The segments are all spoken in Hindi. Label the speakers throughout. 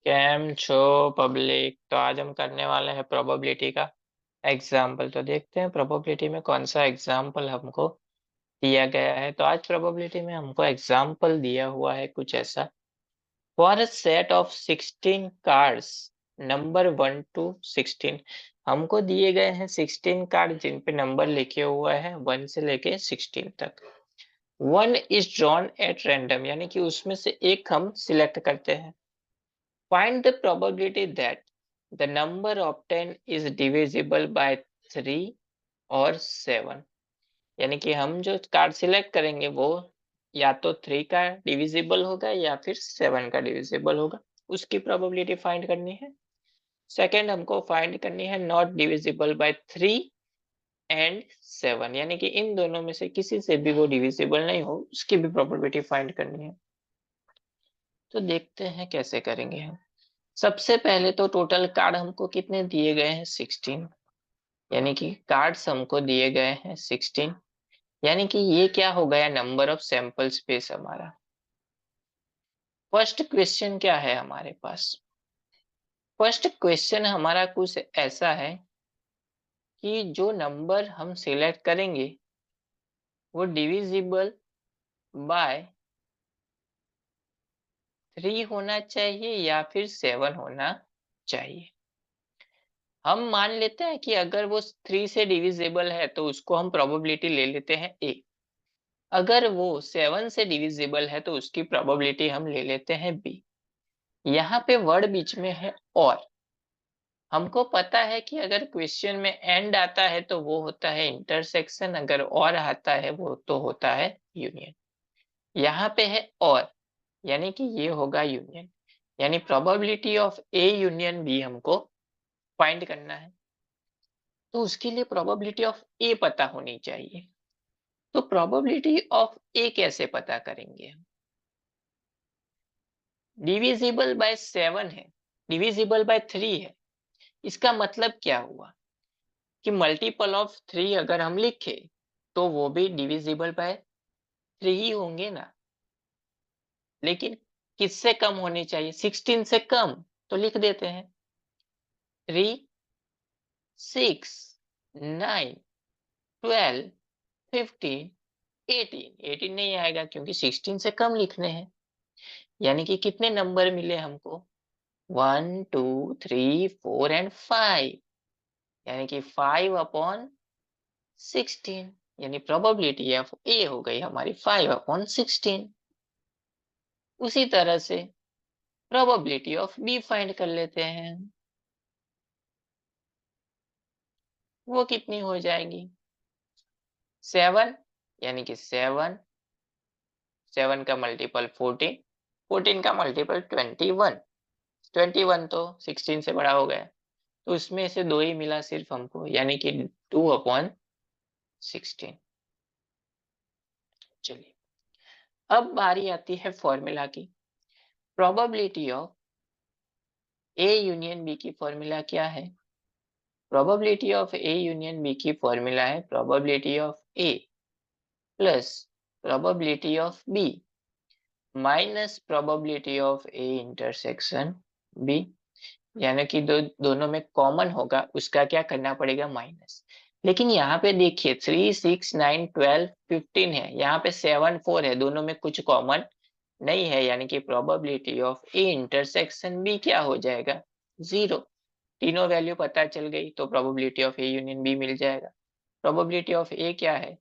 Speaker 1: कैम छो पब्लिक। तो आज हम करने वाले हैं प्रोबेबिलिटी का एग्जाम्पल। तो देखते हैं प्रोबेबिलिटी में कौन सा एग्जाम्पल हमको दिया गया है। तो आज प्रोबेबिलिटी में हमको एग्जाम्पल दिया हुआ है कुछ ऐसा। For a set of 16 cards number 1 to 16, हमको दिए गए हैं 16 कार्ड जिन पे नंबर लिखे हुए हैं 1 से लेके 16 तक। One is drawn at random, यानी कि उसमें से एक हम सिलेक्ट करते हैं। Find the probability that the number obtained is divisible by 3 और 7। यानी कि हम जो कार्ड सिलेक्ट करेंगे वो या तो 3 का डिविजिबल होगा या फिर 7 का डिविजिबल होगा, उसकी प्रोबेबिलिटी फाइंड करनी है। सेकंड हमको फाइंड करनी है नॉट डिविजिबल बाय 3 एंड 7, यानी कि इन दोनों में से किसी से भी वो डिविजिबल नहीं हो, उसकी भी प्रोबेबिलिटी फाइंड करनी है। तो देखते हैं कैसे करेंगे हम। सबसे पहले तो टोटल कार्ड हमको कितने दिए गए हैं 16, यानी कि कार्ड्स हमको दिए गए हैं 16, यानी कि ये क्या हो गया नंबर ऑफ सैंपल स्पेस हमारा। फर्स्ट क्वेश्चन क्या है हमारे पास। फर्स्ट क्वेश्चन हमारा कुछ ऐसा है कि जो नंबर हम सिलेक्ट करेंगे वो डिविजिबल बाय 3 होना चाहिए या फिर 7 होना चाहिए। हम मान लेते हैं कि अगर वो 3 से डिविजिबल है तो उसको हम प्रोबेबिलिटी ले लेते हैं ए। अगर वो 7 से डिविजिबल है तो उसकी प्रोबेबिलिटी हम ले लेते हैं बी। यहाँ पे वर्ड बीच में है और। हमको पता है कि अगर क्वेश्चन में एंड आता है तो वो होता है इंटरसेक्शन, अगर और आता है वो तो होता है यूनियन। यहाँ पे है और, यानी कि ये होगा यूनियन, यानी probability of A union B हमको फाइंड करना है। तो उसके लिए प्रोबेबिलिटी ऑफ ए पता होनी चाहिए। तो प्रोबेबिलिटी ऑफ ए कैसे पता करेंगे हम। डिविजिबल बाय 7 है, डिविजिबल बाय 3 है। इसका मतलब क्या हुआ कि मल्टीपल ऑफ 3 अगर हम लिखे तो वो भी डिविजिबल बाय 3 ही होंगे ना। लेकिन किससे कम होनी चाहिए, 16 से कम, तो लिख देते हैं 3, 6, 9, 12, 15, 18। 18 नहीं आएगा क्योंकि 16 से कम लिखने हैं। यानी कि कितने नंबर मिले हमको, 1, 2, 3, 4 एंड 5, यानी कि 5 अपॉन 16, यानी प्रोबेबिलिटी ऑफ ए हो गई हमारी 5 अपॉन 16। उसी तरह से प्रोबेबिलिटी ऑफ बी फाइंड कर लेते हैं। वो कितनी हो जाएगी 7, यानी कि 7, 7 का मल्टीपल 14, 14 का मल्टीपल 21, 21 तो 16 से बड़ा हो गया, तो उसमें से 2 ही मिला सिर्फ हमको, यानी कि 2 अपॉन 16। चलिए अब बारी आती है फॉर्मूला की। Probability of A union B की फॉर्मूला क्या है। Probability of A union B की फॉर्मूला है probability of A plus probability of B minus probability of A intersection B, यानी कि दोनों में कॉमन होगा उसका क्या करना पड़ेगा माइनस। लेकिन यहाँ पे देखिए 3, 6, 9, 12, 15 है, यहाँ पे 7, 4 है, दोनों में कुछ कॉमन नहीं है, यानी कि probability of A intersection B क्या हो जाएगा 0। तीनों वैल्यू पता चल गई तो probability of A union B मिल जाएगा। प्रोबेबिलिटी ऑफ ए क्या है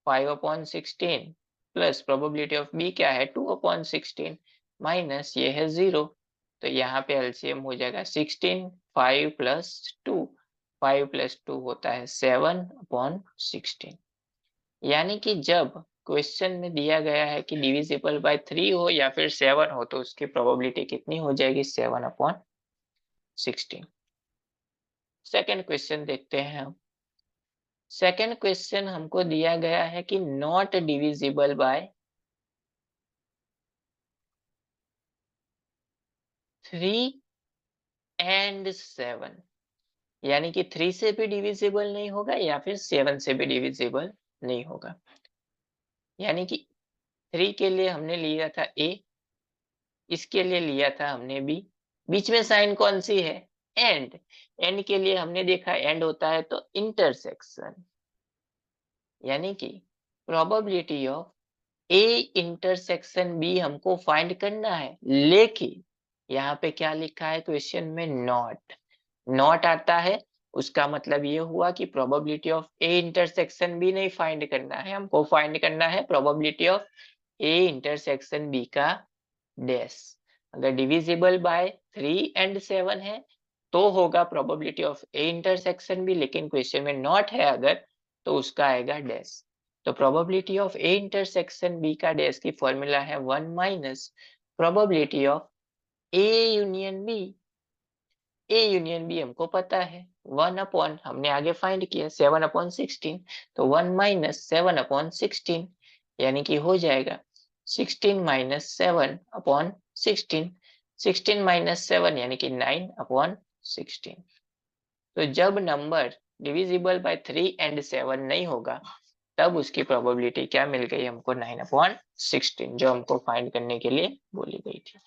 Speaker 1: 5 upon 16 plus probability of B क्या है 2 अपॉन 16 माइनस ये है 0। तो यहाँ पे एलसीएम हो जाएगा 16, 5 प्लस 2, 5 प्लस 2 होता है 7 अपॉन 16। यानी कि जब क्वेश्चन में दिया गया है कि डिविजिबल बाय 3 हो या फिर 7 हो तो उसकी प्रोबेबिलिटी कितनी हो जाएगी 7 अपॉन 16। सेकेंड क्वेश्चन देखते हैं हम। सेकेंड क्वेश्चन हमको दिया गया है कि नॉट डिविजिबल बाय 3 एंड 7, यानी कि 3 से भी डिविजिबल नहीं होगा या फिर 7 से भी डिविजिबल नहीं होगा। यानी कि 3 के लिए हमने लिया था ए, इसके लिए लिया था हमने बी, बीच में साइन कौन सी है? एंड। एंड के लिए हमने देखा एंड होता है तो इंटरसेक्शन, यानी कि probability of A intersection B हमको फाइंड करना है, लेकिन यहाँ पे क्या लिखा है क्वेश्चन में? नॉट। नॉट आता है, उसका मतलब ये हुआ कि probability of A intersection B नहीं फाइंड करना है, हमको फाइंड करना है probability of A intersection B का डैश। अगर डिविजिबल बाय 3 एंड 7 है तो होगा probability of A intersection B, लेकिन क्वेश्चन में नॉट है अगर, तो उसका आएगा डैश। तो probability of A intersection B का डैश की फॉर्मूला है 1 minus probability of A union B. A union B हमको पता है 1 अपॉन, हमने आगे फाइंड किया 7 अपॉन 16, तो 1 माइनस 7 अपॉन 16, यानी कि हो जाएगा 16 माइनस 7 अपॉन 16, 16 माइनस 7 यानी कि 9 अपॉन 16। तो जब नंबर डिविजिबल बाय 3 एंड 7 नहीं होगा, तब उसकी प्रोबेबिलिटी क्या मिल गई हमको? 9 अपॉन 16, जो हमको फाइंड करने के लिए बोली गई थी।